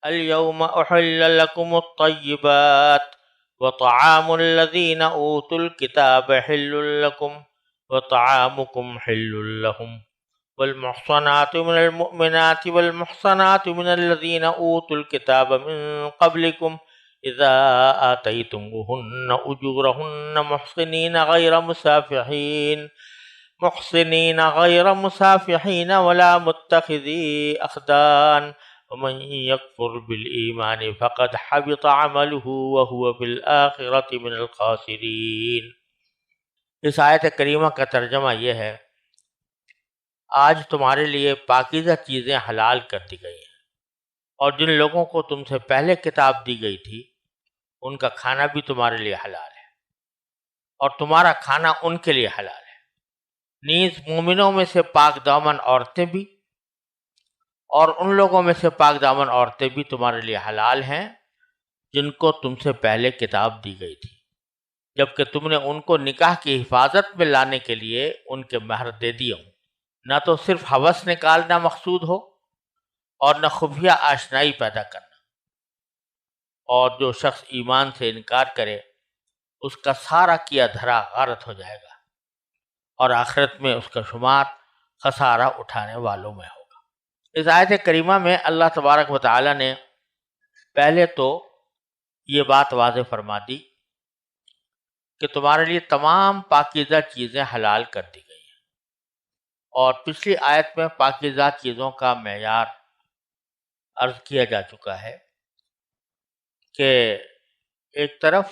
اليوم أحل لكم الطيبات وطعام الذين أوتوا الكتاب حل لكم وطعامكم حل لهم والمحصنات من المؤمنات والمحصنات من الذين أوتوا الكتاب من قبلكم إذا آتيتموهن أجورهن محصنين غير مسافحين ولا متخذي أخدان ومن يكفر بالإيمان فقد حبط عمله وهو في الآخرة من الخاسرين۔ اس آیت کریمہ کا ترجمہ یہ ہے، آج تمہارے لیے پاکیزہ چیزیں حلال کر دی گئی ہیں، اور جن لوگوں کو تم سے پہلے کتاب دی گئی تھی ان کا کھانا بھی تمہارے لیے حلال ہے، اور تمہارا کھانا ان کے لیے حلال ہے، نیز مومنوں میں سے پاک دامن عورتیں بھی، اور ان لوگوں میں سے پاک دامن عورتیں بھی تمہارے لیے حلال ہیں جن کو تم سے پہلے کتاب دی گئی تھی، جبکہ تم نے ان کو نکاح کی حفاظت میں لانے کے لیے ان کے مہر دے دیے ہوں، نہ تو صرف ہوس نکالنا مقصود ہو اور نہ خفیہ آشنائی پیدا کرنا، اور جو شخص ایمان سے انکار کرے اس کا سارا کیا دھرا غارت ہو جائے گا، اور آخرت میں اس کا شمار خسارہ اٹھانے والوں میں ہوگا۔ اس آیت کریمہ میں اللہ تبارک و تعالی نے پہلے تو یہ بات واضح فرما دی کہ تمہارے لیے تمام پاکیزہ چیزیں حلال کر دی گئی ہیں، اور پچھلی آیت میں پاکیزہ چیزوں کا معیار عرض کیا جا چکا ہے کہ ایک طرف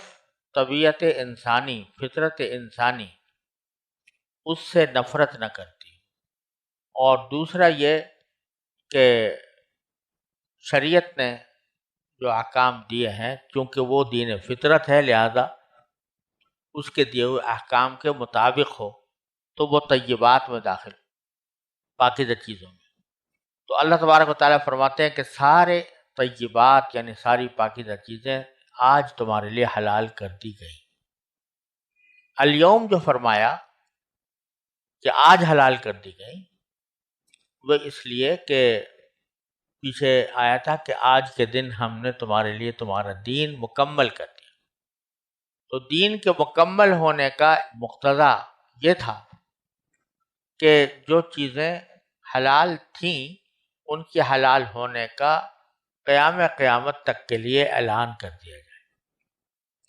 طبیعت انسانی، فطرت انسانی اس سے نفرت نہ کرتی، اور دوسرا یہ کہ شریعت نے جو احکام دیے ہیں چونکہ وہ دین فطرت ہے، لہذا اس کے دیے ہوئے احکام کے مطابق ہو تو وہ طیبات میں داخل، پاکیزہ چیزوں میں۔ تو اللہ تبارک و تعالیٰ فرماتے ہیں کہ سارے طیبات یعنی ساری پاکیزہ چیزیں آج تمہارے لیے حلال کر دی گئی۔ الیوم جو فرمایا کہ آج حلال کر دی گئی، وہ اس لیے کہ پیچھے آیا تھا کہ آج کے دن ہم نے تمہارے لیے تمہارا دین مکمل کر دیا، تو دین کے مکمل ہونے کا مقتضا یہ تھا کہ جو چیزیں حلال تھیں ان کے حلال ہونے کا قیامت تک کے لیے اعلان کر دیا جائے،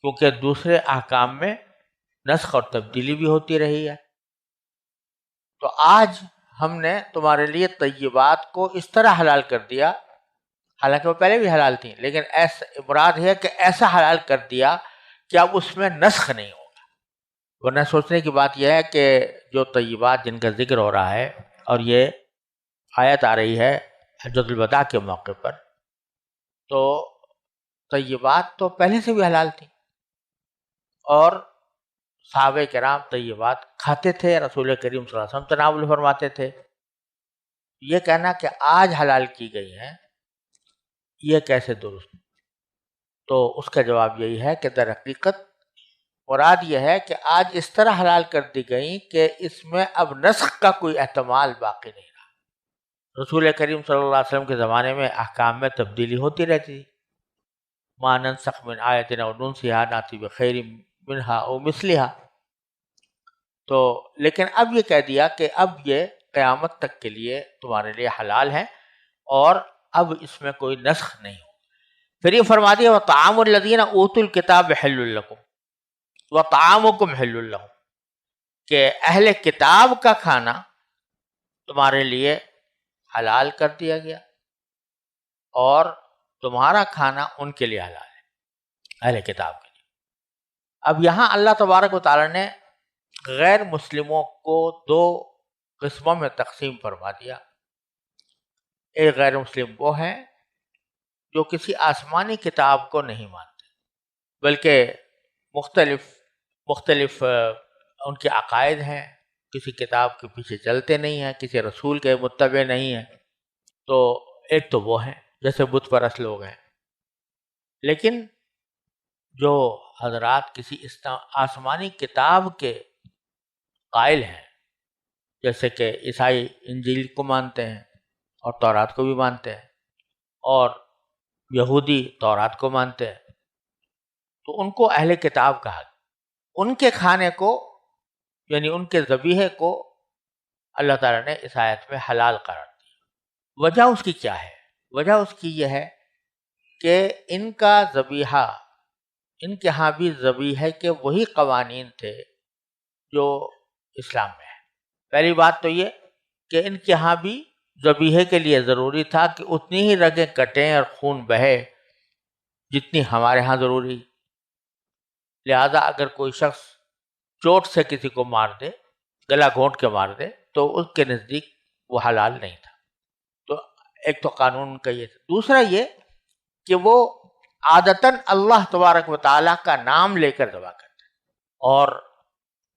کیونکہ دوسرے احکام میں نسخ اور تبدیلی بھی ہوتی رہی ہے۔ تو آج ہم نے تمہارے لیے طیبات کو اس طرح حلال کر دیا، حالانکہ وہ پہلے بھی حلال تھیں، لیکن ایسا مراد ہے کہ ایسا حلال کر دیا کہ اب اس میں نسخ نہیں ہوگا۔ ورنہ سوچنے کی بات یہ ہے کہ جو طیبات جن کا ذکر ہو رہا ہے، اور یہ آیت آ رہی ہے حجۃ الوداع کے موقع پر، تو طیبات تو پہلے سے بھی حلال تھیں، اور صحابہ کرام طیبات کھاتے تھے، رسول کریم صلی اللہ علیہ وسلم تناول فرماتے تھے۔ یہ کہنا کہ آج حلال کی گئی ہیں یہ کیسے درست؟ تو اس کا جواب یہی ہے کہ در حقیقت مراد یہ ہے کہ آج اس طرح حلال کر دی گئی کہ اس میں اب نسخ کا کوئی احتمال باقی نہیں رہا۔ رسول کریم صلی اللہ علیہ وسلم کے زمانے میں احکام میں تبدیلی ہوتی رہتی تھی، ما ننسخ من آیت او ننسها ناتی بخیر منہا او مثلہا، تو لیکن اب یہ کہہ دیا کہ اب یہ قیامت تک کے لیے تمہارے لیے حلال ہے، اور اب اس میں کوئی نسخ نہیں ہو۔ پھر یہ فرما دیا وَطَعَامُ الَّذِينَ أُوتُوا الْكِتَابَ حِلٌّ لَكُمْ وَطَعَامُكُمْ حِلٌّ لَهُمْ، کہ اہل کتاب کا کھانا تمہارے لیے حلال کر دیا گیا اور تمہارا کھانا ان کے لیے حلال ہے، اہل کتاب کے لیے۔ اب یہاں اللہ تبارک و تعالیٰ نے غیر مسلموں کو دو قسموں میں تقسیم فرما دیا۔ ایک غیر مسلم وہ ہیں جو کسی آسمانی کتاب کو نہیں مانتے، بلکہ مختلف ان کے عقائد ہیں، کسی کتاب کے پیچھے چلتے نہیں ہیں، کسی رسول کے متبع نہیں ہیں۔ تو ایک تو وہ ہیں جیسے بت پرست لوگ ہیں، لیکن جو حضرات کسی آسمانی کتاب کے قائل ہیں، جیسے کہ عیسائی انجیل کو مانتے ہیں اور تورات کو بھی مانتے ہیں، اور یہودی تورات کو مانتے ہیں، تو ان کو اہل کتاب کہا گیا۔ ان کے کھانے کو یعنی ان کے ذبیحے کو اللہ تعالیٰ نے اس آیت میں حلال قرار دیا۔ وجہ اس کی کیا ہے؟ وجہ اس کی یہ ہے کہ ان کا ذبیحہ، ان کے ہاں بھی ذبیحے کے وہی قوانین تھے جو اسلام میں ہے۔ پہلی بات تو یہ کہ ان کے ہاں بھی ذبیحے کے لیے ضروری تھا کہ اتنی ہی رگیں کٹیں اور خون بہے جتنی ہمارے ہاں ضروری۔ لہذا اگر کوئی شخص چوٹ سے کسی کو مار دے، گلا گھونٹ کے مار دے، تو اس کے نزدیک وہ حلال نہیں تھا۔ تو ایک تو قانون کا یہ تھا۔ دوسرا یہ کہ وہ عادتاً اللہ تبارک و تعالیٰ کا نام لے کر ذبح کرتے ہیں، اور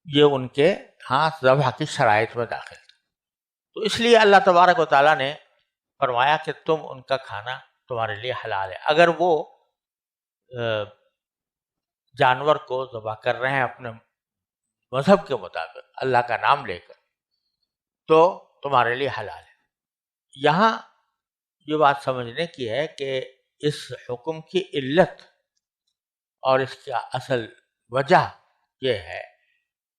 یہ ان کے ہاں ذبح کی شرائط میں داخل تھا۔ تو اس لیے اللہ تبارک و تعالیٰ نے فرمایا کہ تم ان کا کھانا تمہارے لیے حلال ہے۔ اگر وہ جانور کو ذبح کر رہے ہیں اپنے مذہب کے مطابق اللہ کا نام لے کر، تو تمہارے لیے حلال ہے۔ یہاں یہ بات سمجھنے کی ہے کہ اس حکم کی علت اور اس کا اصل وجہ یہ ہے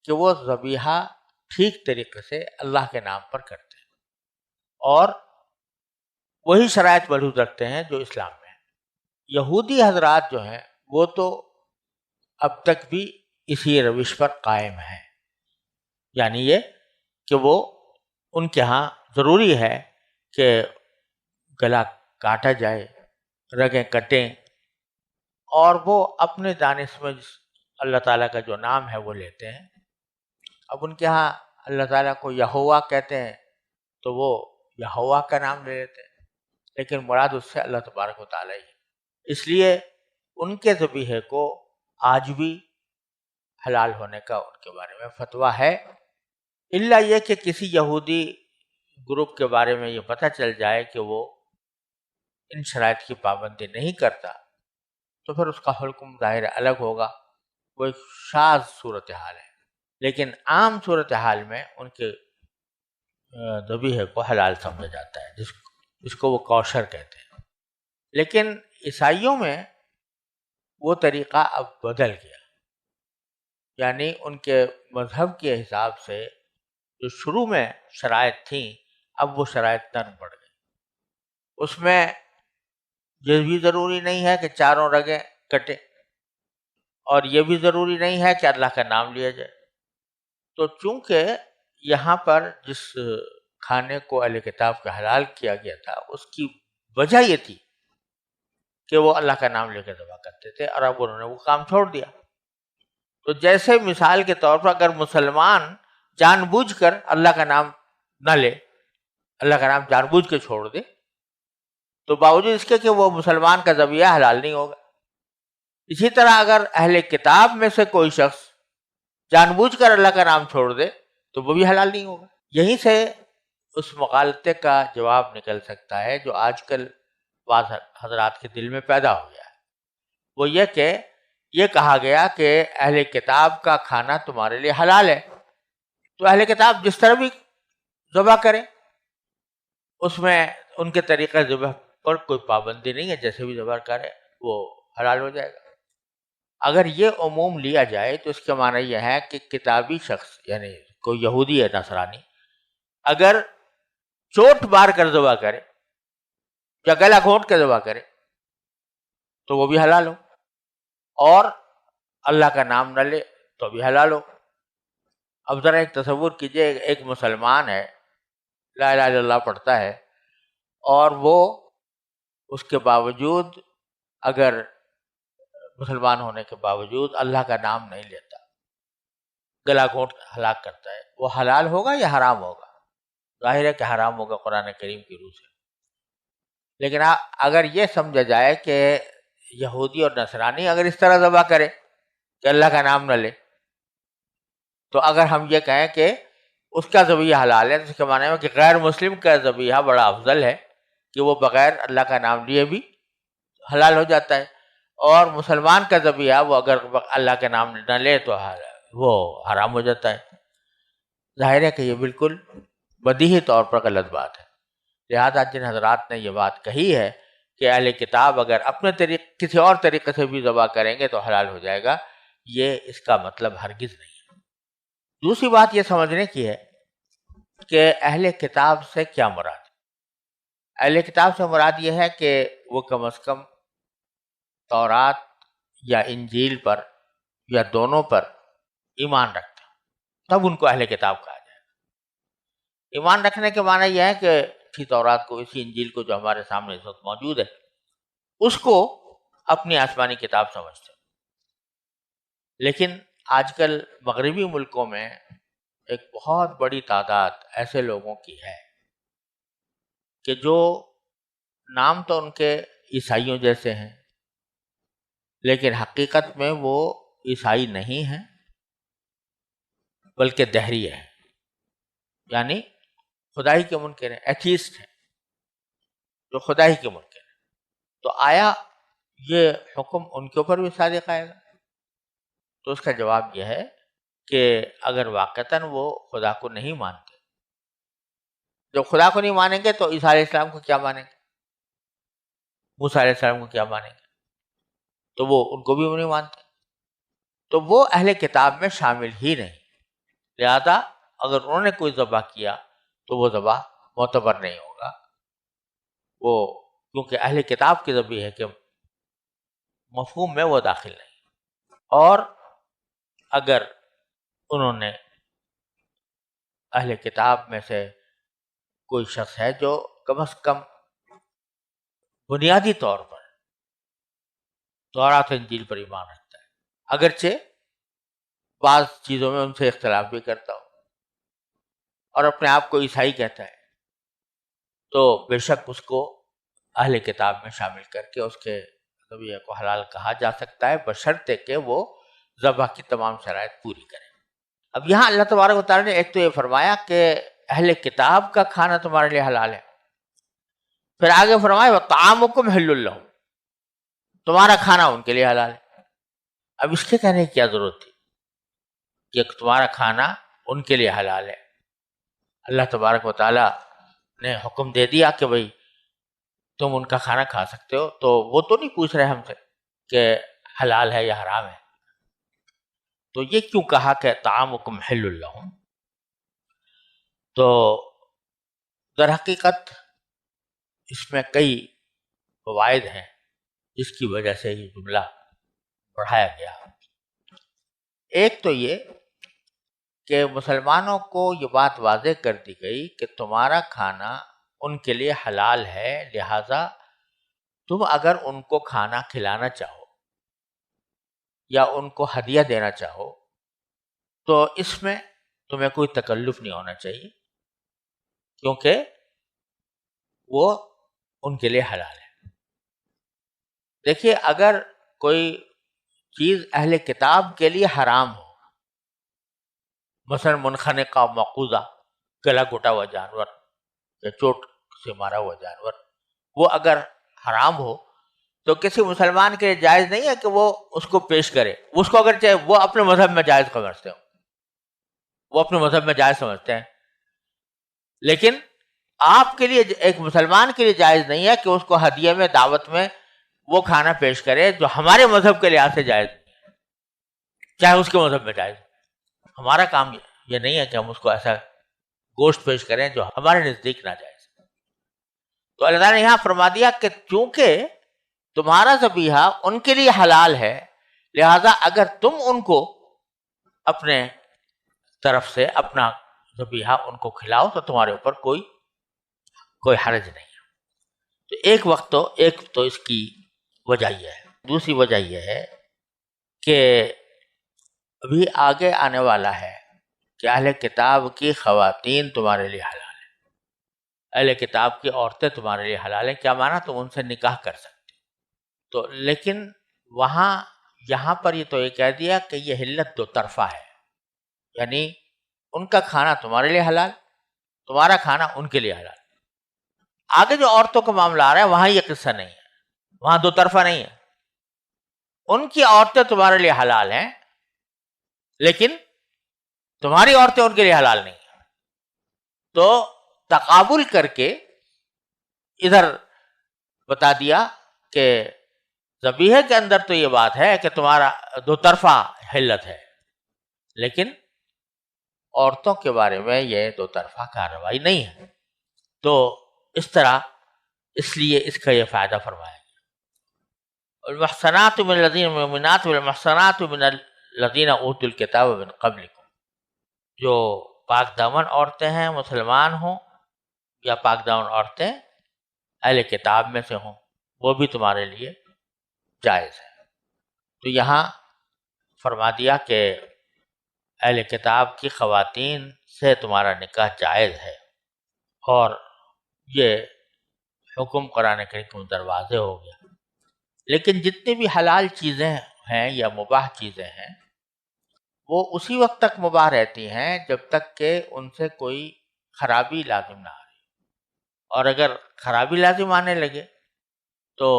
کہ وہ ذبیحہ ٹھیک طریقے سے اللہ کے نام پر کرتے ہیں، اور وہی شرائط ملحوظ رکھتے ہیں جو اسلام میں ہے۔ یہودی حضرات جو ہیں وہ تو اب تک بھی اسی روش پر قائم ہیں، یعنی یہ کہ وہ ان کے ہاں ضروری ہے کہ گلا کاٹا جائے، رگیں کٹیں، اور وہ اپنے دانش میں اللہ تعالیٰ کا جو نام ہے وہ لیتے ہیں۔ اب ان کے ہاں اللہ تعالیٰ کو یہوہ کہتے ہیں تو وہ یہوہ کا نام لے لیتے ہیں، لیکن مراد اس سے اللہ تبارک و تعالیٰ ہی۔ اس لیے ان کے ذبیحے کو آج بھی حلال ہونے کا ان کے بارے میں فتویٰ ہے، الا یہ کہ کسی یہودی گروپ کے بارے میں یہ پتہ چل جائے کہ وہ ان شرائط کی پابندی نہیں کرتا، تو پھر اس کا حکم ظاہر الگ ہوگا، وہ ایک شاذ صورتحال ہے۔ لیکن عام صورتحال میں ان کے ذبیحے کو حلال سمجھا جاتا ہے، جس کو وہ کوشر کہتے ہیں۔ لیکن عیسائیوں میں وہ طریقہ اب بدل گیا، یعنی ان کے مذہب کے حساب سے جو شروع میں شرائط تھیں اب وہ شرائط نرم پڑ گئی۔ اس میں یہ بھی ضروری نہیں ہے کہ چاروں رگیں کٹے، اور یہ بھی ضروری نہیں ہے کہ اللہ کا نام لیا جائے۔ تو چونکہ یہاں پر جس کھانے کو اہل کتاب کا حلال کیا گیا تھا اس کی وجہ یہ تھی کہ وہ اللہ کا نام لے کے ذبح کرتے تھے، اور اب انہوں نے وہ کام چھوڑ دیا۔ تو جیسے مثال کے طور پر اگر مسلمان جان بوجھ کر اللہ کا نام نہ لے، اللہ کا نام جان بوجھ کے چھوڑ دے، تو باوجود اس کے کہ وہ مسلمان کا ذبیحہ حلال نہیں ہوگا۔ اسی طرح اگر اہل کتاب میں سے کوئی شخص جان بوجھ کر اللہ کا نام چھوڑ دے تو وہ بھی حلال نہیں ہوگا۔ یہیں سے اس مغالطے کا جواب نکل سکتا ہے جو آج کل بعض حضرات کے دل میں پیدا ہو گیا ہے۔ وہ یہ کہ یہ کہا گیا کہ اہل کتاب کا کھانا تمہارے لیے حلال ہے، تو اہل کتاب جس طرح بھی ذبح کرے اس میں ان کے طریقہ ذبح پر کوئی پابندی نہیں ہے، جیسے بھی ذبح کرے وہ حلال ہو جائے گا۔ اگر یہ عموم لیا جائے تو اس کا معنی یہ ہے کہ کتابی شخص یعنی کوئی یہودی ہے نصرانی اگر چوٹ مار کر ذبح کرے یا گلا گھونٹ کے ذبح کرے تو وہ بھی حلال ہو، اور اللہ کا نام نہ لے تو بھی حلال ہو۔ اب ذرا ایک تصور کیجئے، ایک مسلمان ہے، لا الہ الا اللہ پڑھتا ہے، اور وہ اس کے باوجود اگر مسلمان ہونے کے باوجود اللہ کا نام نہیں لیتا، گلا گھونٹ ہلاک کرتا ہے، وہ حلال ہوگا یا حرام ہوگا؟ ظاہر ہے کہ حرام ہوگا قرآن کریم کی روح سے۔ لیکن اگر یہ سمجھا جائے کہ یہودی اور نصرانی اگر اس طرح ذبح کرے کہ اللہ کا نام نہ لے، تو اگر ہم یہ کہیں کہ اس کا ذبیحہ حلال ہے تو اس کے معنی میں کہ غیر مسلم کا ذبیحہ بڑا افضل ہے کہ وہ بغیر اللہ کا نام لیے بھی حلال ہو جاتا ہے، اور مسلمان کا ذبیحہ وہ اگر اللہ کا نام نہ لے تو وہ حرام ہو جاتا ہے۔ ظاہر ہے کہ یہ بالکل بدیہی طور پر غلط بات ہے۔ لہذا جن حضرات نے یہ بات کہی ہے کہ اہل کتاب اگر اپنے کسی اور طریقے سے بھی ذبح کریں گے تو حلال ہو جائے گا، یہ اس کا مطلب ہرگز نہیں ہے۔ دوسری بات یہ سمجھنے کی ہے کہ اہل کتاب سے کیا مراد ہے۔ اہل کتاب سے مراد یہ ہے کہ وہ کم از کم تورات یا انجیل پر یا دونوں پر ایمان رکھتے ہیں، تب ان کو اہل کتاب کہا جائے گا۔ ایمان رکھنے کے معنی یہ ہے کہ اسی تورات کو، اسی انجیل کو جو ہمارے سامنے اس وقت موجود ہے، اس کو اپنی آسمانی کتاب سمجھتے ہیں۔ لیکن آج کل مغربی ملکوں میں ایک بہت بڑی تعداد ایسے لوگوں کی ہے کہ جو نام تو ان کے عیسائیوں جیسے ہیں، لیکن حقیقت میں وہ عیسائی نہیں ہیں بلکہ دہری ہیں، یعنی خدائی کے منکر ہیں، ایتھیسٹ ہیں، جو خدائی کے منکر ہیں۔ تو آیا یہ حکم ان کے اوپر بھی صادق آئے گا؟ تو اس کا جواب یہ ہے کہ اگر واقعتاً وہ خدا کو نہیں مانتے، جب خدا کو نہیں مانیں گے تو عیسیٰ علیہ السلام کو کیا مانیں گے، موسیٰ علیہ السلام کو کیا مانیں گے؟ تو وہ ان کو بھی نہیں مانتے، تو وہ اہل کتاب میں شامل ہی نہیں۔ لہذا اگر انہوں نے کوئی ذبح کیا تو وہ ذبح معتبر نہیں ہوگا، وہ کیونکہ اہل کتاب کی ذبح ہے کہ مفہوم میں وہ داخل نہیں۔ اور اگر انہوں نے اہل کتاب میں سے کوئی شخص ہے جو کم از کم بنیادی طور پر تورات و انجیل پر ایمان رکھتا ہے، اگرچہ بعض چیزوں میں ان سے اختلاف بھی کرتا ہو اور اپنے آپ کو عیسائی کہتا ہے، تو بے شک اس کو اہل کتاب میں شامل کر کے اس کے ذبیحہ کو حلال کہا جا سکتا ہے، بشرطے کہ وہ ذبح کی تمام شرائط پوری کرے۔ اب یہاں اللہ تبارک و تعالیٰ نے ایک تو یہ فرمایا کہ اہل کتاب کا کھانا تمہارے لیے حلال ہے، پھر آگے فرمایا وَطَعَامُكُمْ حِلٌّ لَّهُمْ، تمہارا کھانا ان کے لیے حلال ہے۔ اب اس کے کہنے کی کیا ضرورت تھی کہ تمہارا کھانا ان کے لیے حلال ہے؟ اللہ تبارک و تعالیٰ نے حکم دے دیا کہ بھئی تم ان کا کھانا کھا سکتے ہو، تو وہ تو نہیں پوچھ رہے ہم سے کہ حلال ہے یا حرام ہے، تو یہ کیوں کہا کہ طعامکم حل لہم؟ تو در حقیقت اس میں کئی فوائد ہیں جس کی وجہ سے یہ جملہ بڑھایا گیا۔ ایک تو یہ کہ مسلمانوں کو یہ بات واضح کر دی گئی کہ تمہارا کھانا ان کے لیے حلال ہے، لہذا تم اگر ان کو کھانا کھلانا چاہو یا ان کو ہدیہ دینا چاہو تو اس میں تمہیں کوئی تکلف نہیں ہونا چاہیے، کیونکہ وہ ان کے لیے حلال ہے۔ دیکھیے، اگر کوئی چیز اہل کتاب کے لیے حرام ہو، مثلا منخنقہ مقوضہ، گلا گھٹا ہوا جانور یا چوٹ سے مارا ہوا جانور، وہ اگر حرام ہو تو کسی مسلمان کے لیے جائز نہیں ہے کہ وہ اس کو پیش کرے، اس کو اگر چاہے وہ اپنے مذہب میں جائز سمجھتے ہو، وہ اپنے مذہب میں جائز سمجھتے ہیں، لیکن آپ کے لیے، ایک مسلمان کے لیے جائز نہیں ہے کہ اس کو ہدیے میں، دعوت میں وہ کھانا پیش کرے جو ہمارے مذہب کے لحاظ سے جائز نہیں ہے، چاہے اس کے مذہب میں جائز۔ ہمارا کام یہ نہیں ہے کہ ہم اس کو ایسا گوشت پیش کریں جو ہمارے نزدیک ناجائز۔ تو اللہ تعالیٰ نے یہاں فرما دیا کہ چونکہ تمہارا ذبیحہ ان کے لیے حلال ہے، لہذا اگر تم ان کو اپنے طرف سے اپنا ذبیحہ ان کو کھلاؤ تو تمہارے اوپر کوئی حرج نہیں ہے۔ تو ایک تو اس کی وجہ یہ ہے۔ دوسری وجہ یہ ہے کہ ابھی آگے آنے والا ہے کہ اہل کتاب کی خواتین تمہارے لیے حلال ہیں، اہل کتاب کی عورتیں تمہارے لیے حلال ہیں۔ کیا معنی؟ تم ان سے نکاح کر سکتے۔ تو لیکن یہاں پر یہ تو یہ کہہ دیا کہ یہ حلت دو طرفہ ہے، یعنی ان کا کھانا تمہارے لیے حلال، تمہارا کھانا ان کے لیے حلال۔ آگے جو عورتوں کا معاملہ آ رہا ہے وہاں یہ قصہ نہیں ہے، وہاں دو طرفہ نہیں ہے۔ ان کی عورتیں تمہارے لیے حلال ہیں لیکن تمہاری عورتیں ان کے لیے حلال نہیں ہیں۔ تو تقابل کر کے ادھر بتا دیا کہ ذبیحہ کے اندر تو یہ بات ہے کہ تمہارا دو طرفہ حلت ہے، لیکن عورتوں کے بارے میں یہ دو طرفہ کارروائی نہیں ہے. تو اس طرح اس لیے اس کا یہ فائدہ فرمایا گیا. المحصنات من الذین المؤمنات والمحصنات من الذین اوتوا الکتاب من قبلکم، جو پاک دامن عورتیں ہیں مسلمان ہوں یا پاک دامن عورتیں اہل کتاب میں سے ہوں، وہ بھی تمہارے لیے جائز ہے. تو یہاں فرما دیا کہ اہل کتاب کی خواتین سے تمہارا نکاح جائز ہے، اور یہ حکم قرآن کریم کے دروازے ہو گیا. لیکن جتنی بھی حلال چیزیں ہیں یا مباح چیزیں ہیں وہ اسی وقت تک مباح رہتی ہیں جب تک کہ ان سے کوئی خرابی لازم نہ آئے، اور اگر خرابی لازم آنے لگے تو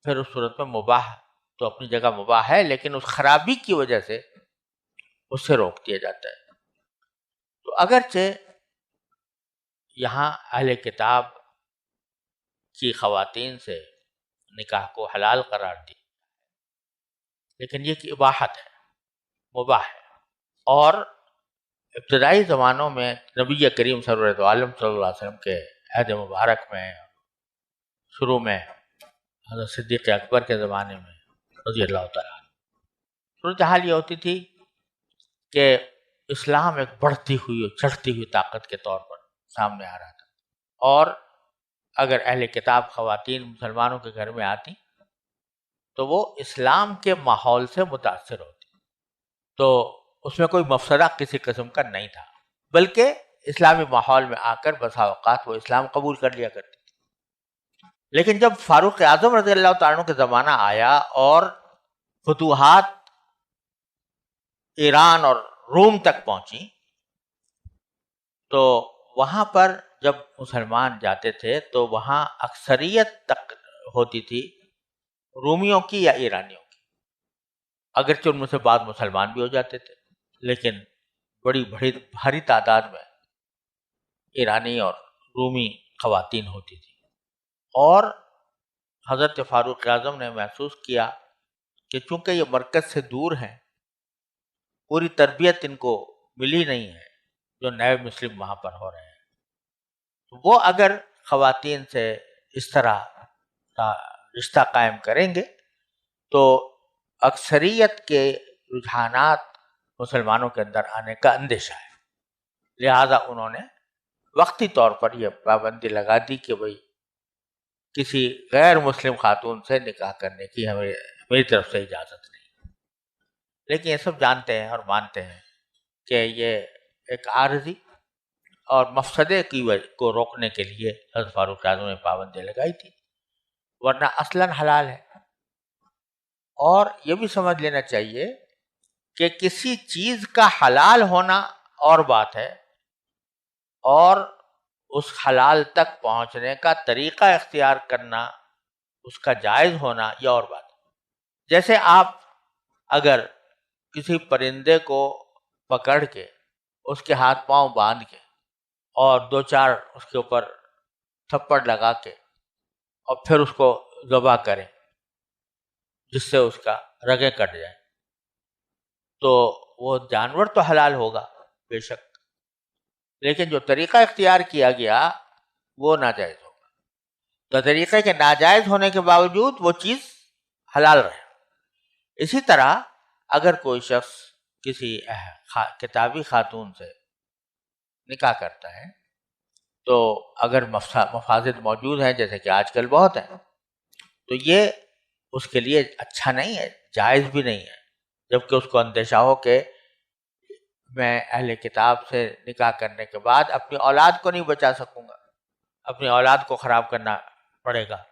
پھر اس صورت میں مباح تو اپنی جگہ مباح ہے، لیکن اس خرابی کی وجہ سے اس سے روک دیا جاتا ہے. تو اگرچہ یہاں اہل کتاب کی خواتین سے نکاح کو حلال قرار دی، لیکن یہ کہ اباحت ہے، مباح ہے. اور ابتدائی زمانوں میں نبی کریم سرورت عالم صلی اللہ علیہ وسلم کے عہد مبارک میں، شروع میں حضرت صدیق اکبر کے زمانے میں رضی اللہ تعالیٰ عنہ، صورتحال یہ ہوتی تھی کہ اسلام ایک بڑھتی ہوئی اور چڑھتی ہوئی طاقت کے طور پر سامنے آ رہا تھا، اور اگر اہل کتاب خواتین مسلمانوں کے گھر میں آتی تو وہ اسلام کے ماحول سے متاثر ہوتی، تو اس میں کوئی مفسدہ کسی قسم کا نہیں تھا، بلکہ اسلامی ماحول میں آ کر بسا اوقات وہ اسلام قبول کر لیا کرتی تھی. لیکن جب فاروق اعظم رضی اللہ تعالیٰ عنہ کے زمانہ آیا اور فتوحات ایران اور روم تک پہنچی، تو وہاں پر جب مسلمان جاتے تھے تو وہاں اکثریت تک ہوتی تھی رومیوں کی یا ایرانیوں کی، اگرچہ ان میں سے بعض مسلمان بھی ہو جاتے تھے، لیکن بڑی بھاری تعداد میں ایرانی اور رومی خواتین ہوتی تھی. اور حضرت فاروق اعظم نے محسوس کیا کہ چونکہ یہ مرکز سے دور ہیں، پوری تربیت ان کو ملی نہیں ہے جو نئے مسلم وہاں پر ہو رہے ہیں، وہ اگر خواتین سے اس طرح کا رشتہ قائم کریں گے تو اکثریت کے رجحانات مسلمانوں کے اندر آنے کا اندیشہ ہے. لہذا انہوں نے وقتی طور پر یہ پابندی لگا دی کہ بھئی کسی غیر مسلم خاتون سے نکاح کرنے کی میری طرف سے اجازت نہیں. لیکن یہ سب جانتے ہیں اور مانتے ہیں کہ یہ ایک عارضی اور مفسدے کی وجہ کو روکنے کے لیے حضرت فاروق اعظم نے پابندی لگائی تھی، ورنہ اصلاً حلال ہے. اور یہ بھی سمجھ لینا چاہیے کہ کسی چیز کا حلال ہونا اور بات ہے، اور اس حلال تک پہنچنے کا طریقہ اختیار کرنا، اس کا جائز ہونا، یہ اور بات ہے. جیسے آپ اگر کسی پرندے کو پکڑ کے اس کے ہاتھ پاؤں باندھ کے اور دو چار اس کے اوپر تھپڑ لگا کے اور پھر اس کو ذبح کریں جس سے اس کا رگیں کٹ جائیں، تو وہ جانور تو حلال ہوگا بے شک، لیکن جو طریقہ اختیار کیا گیا وہ ناجائز ہوگا. تو طریقے کے ناجائز ہونے کے باوجود وہ چیز حلال رہے. اسی طرح اگر کوئی شخص کسی کتابی خاتون سے نکاح کرتا ہے تو اگر مفاسد موجود ہیں، جیسے کہ آج کل بہت ہیں، تو یہ اس کے لیے اچھا نہیں ہے، جائز بھی نہیں ہے، جبکہ اس کو اندیشہ ہو کہ میں اہل کتاب سے نکاح کرنے کے بعد اپنی اولاد کو نہیں بچا سکوں گا، اپنی اولاد کو خراب کرنا پڑے گا.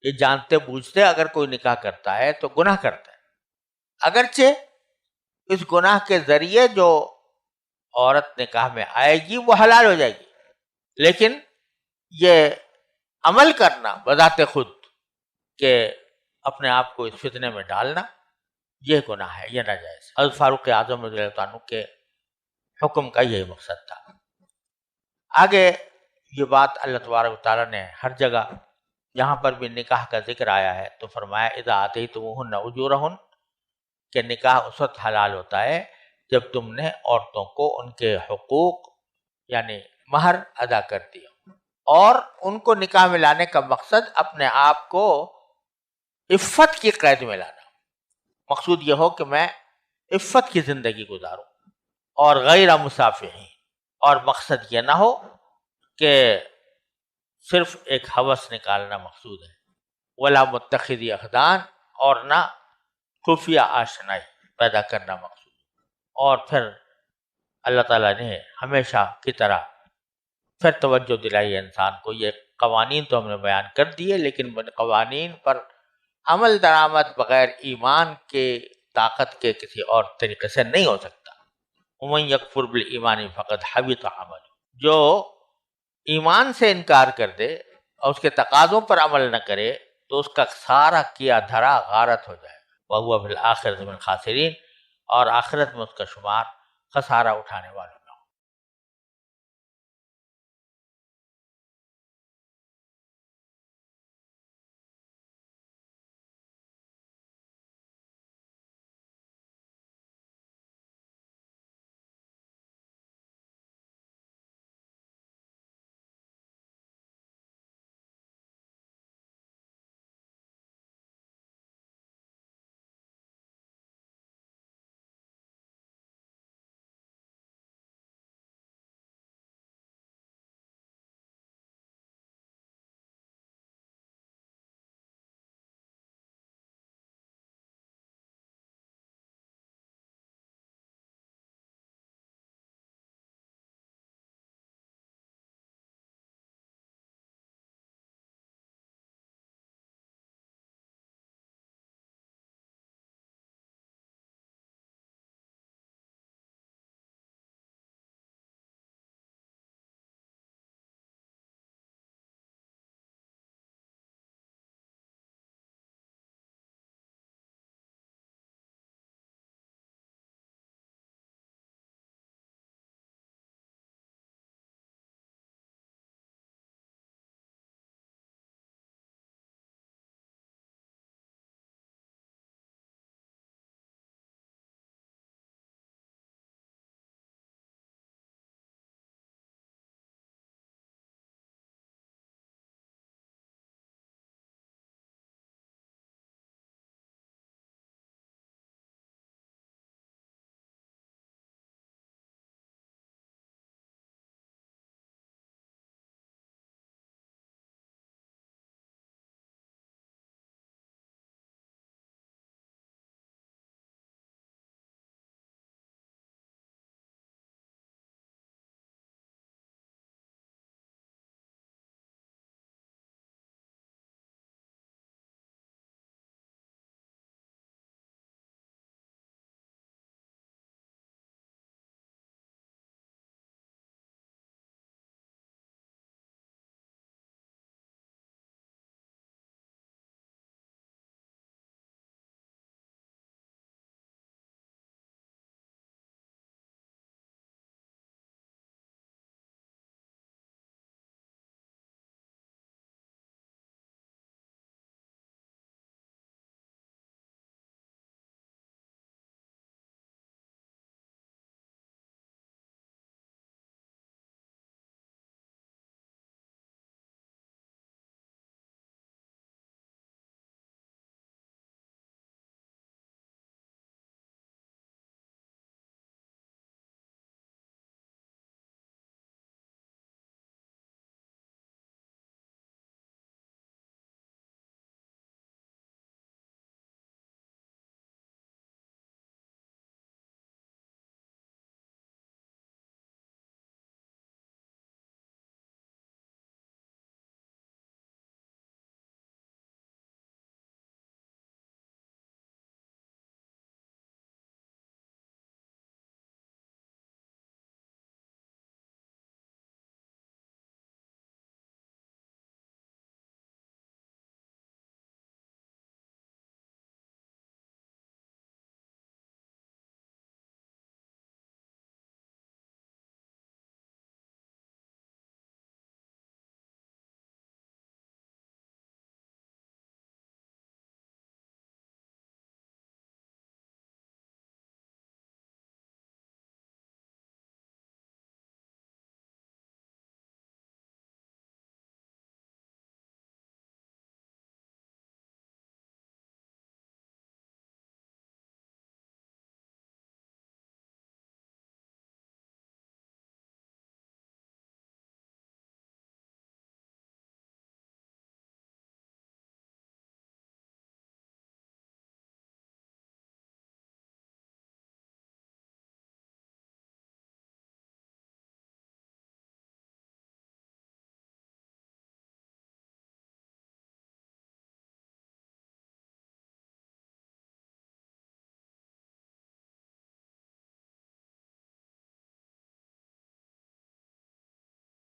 یہ جانتے بوجھتے اگر کوئی نکاح کرتا ہے تو گناہ کرتا ہے، اگرچہ اس گناہ کے ذریعے جو عورت نکاح میں آئے گی وہ حلال ہو جائے گی، لیکن یہ عمل کرنا بذات خود کہ اپنے آپ کو اس فتنے میں ڈالنا، یہ گناہ ہے، یہ ناجائز. حضرت فاروق اعظم رضی اللہ عنہ کے حکم کا یہی مقصد تھا. آگے یہ بات اللہ تبارک و تعالیٰ نے ہر جگہ یہاں پر بھی نکاح کا ذکر آیا ہے تو فرمایا اذا آتیتموہن اجورہن، کہ نکاح اس وقت حلال ہوتا ہے جب تم نے عورتوں کو ان کے حقوق یعنی مہر ادا کر دیا، اور ان کو نکاح میں لانے کا مقصد اپنے آپ کو عفت کی قید میں لانا، مقصود یہ ہو کہ میں عفت کی زندگی گزاروں اور غیر مسافحین، اور مقصد یہ نہ ہو کہ صرف ایک ہوس نکالنا مقصود ہے، ولا متخذی اخدان، اور نہ خفیہ آشنائی پیدا کرنا مقصود ہے۔ اور پھر اللہ تعالیٰ نے ہمیشہ کی طرح پھر توجہ دلائی ہے انسان کو، یہ قوانین تو ہم نے بیان کر دیے، لیکن قوانین پر عمل درآمد بغیر ایمان کے طاقت کے کسی اور طریقے سے نہیں ہو سکتا۔ وَمَن يَكْفُرْ بِالْإِيمَانِ فَقَدْ حَبِطَ عَمَلُهُ، جو ایمان سے انکار کر دے اور اس کے تقاضوں پر عمل نہ کرے تو اس کا سارا کیا دھرا غارت ہو جائے گا، وَهُوَ فِي الْآخِرَةِ مِنَ الْخَاسِرِينَ، اور آخرت میں اس کا شمار خسارہ اٹھانے والا۔